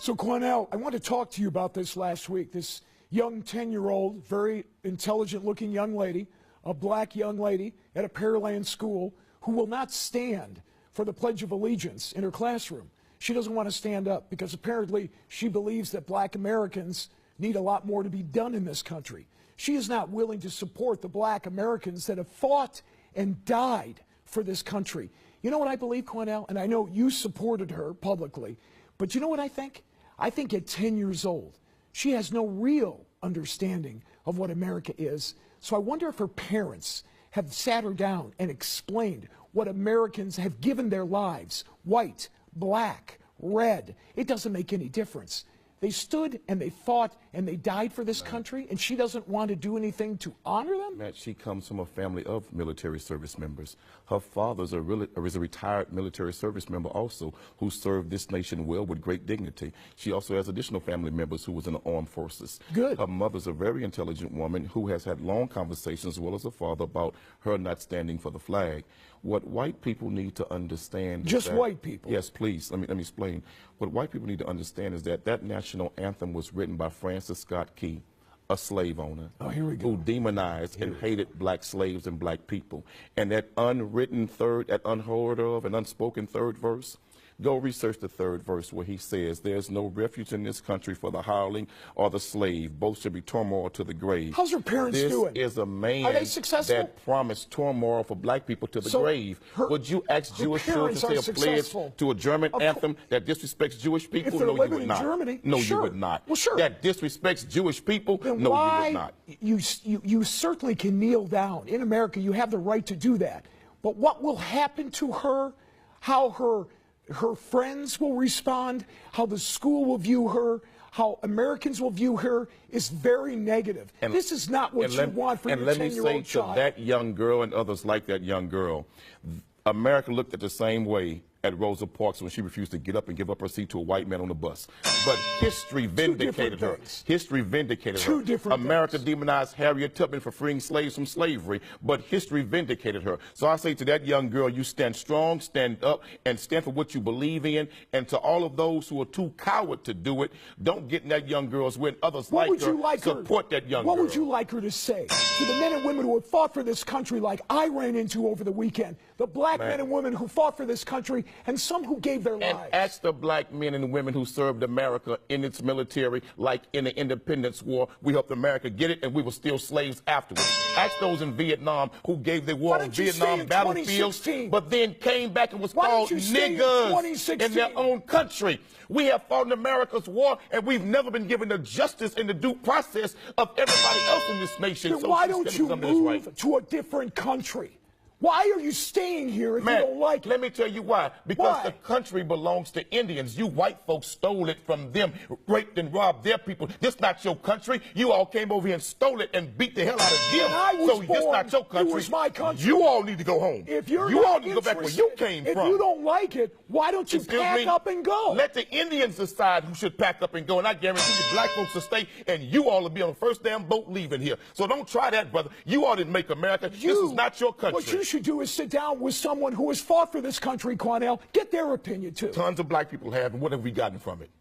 So, Cornell, I want to talk to you about this last week. This young 10-year-old, very intelligent-looking young lady, a black young lady at a Pearland school who will not stand for the Pledge of Allegiance in her classroom. She doesn't want to stand up because apparently she believes that black Americans need a lot more to be done in this country. She is not willing to support the black Americans that have fought and died for this country. You know what I believe, Cornell? And I know you supported her publicly, but you know what I think? I think at 10 years old, she has no real understanding of what America is. So I wonder if her parents have sat her down and explained what Americans have given their lives, white, black, red. It doesn't make any difference. They stood and they fought and they died for this country, and she doesn't want to do anything to honor them? Matt, she comes from a family of military service members. Her father is a retired military service member also who served this nation well with great dignity. She also has additional family members who was in the armed forces. Good. Her mother's a very intelligent woman who has had long conversations as well as her father about her not standing for the flag. What white people need to understand Just is that, white people? Yes, please. Let me explain. What white people need to understand is that that national anthem was written by Francis Scott Key, a slave owner, who demonized and hated black slaves and black people. And that unwritten third, that unheard of and unspoken third verse, go research the third verse where he says, "There's no refuge in this country for the hireling or the slave. Both should be turmoil to the grave." How's her parents doing? This is a man Are they successful? that promised turmoil for black people to the grave. Would you ask Jewish children to say a pledge to a German anthem that disrespects Jewish people? If they're No, you living would in not. Germany, No, sure. you would not. Well, sure. That disrespects Jewish people? Then No, why, you would not. You certainly can kneel down. In America, you have the right to do that. But what will happen to her, how her friends will respond, how the school will view her, how Americans will view her is very negative. And this is not what you want for your 10-year-old child. And let me say to that young girl and others like that young girl, America looked at the same way at Rosa Parks when she refused to get up and give up her seat to a white man on the bus. But history vindicated her. History vindicated her. America demonized Harriet Tubman for freeing slaves from slavery, but history vindicated her. So I say to that young girl, you stand strong, stand up, and stand for what you believe in. And to all of those who are too coward to do it, don't get in that young girl's way. Others like her, support that young girl. What would you like her to say to the men and women who have fought for this country like I ran into over the weekend? The black men and women who fought for this country, and some who gave their lives. And ask the black men and women who served America in its military, like in the Independence War. We helped America get it, and we were still slaves afterwards. Ask those in Vietnam who gave their war on Vietnam battlefields, but then came back and was called niggers in their own country. We have fought in America's war, and we've never been given the justice and the due process of everybody else in this nation. Then why don't you move to a different country? Why are you staying here if you don't like it? Let me tell you why. Because the country belongs to Indians. You white folks stole it from them, raped and robbed their people. This is not your country. You all came over here and stole it and beat the hell out of them. So this is not your country. It was my country. You all need to go home. If you're you all need to go back where you came from. If you don't like it, why don't you pack up and go? Let the Indians decide who should pack up and go. And I guarantee you black folks will stay, and you all will be on the first damn boat leaving here. So don't try that, brother. You all didn't make America. This is not your country. What you should do is sit down with someone who has fought for this country, Cornell. Get their opinion, too. Tons of black people have, and what have we gotten from it?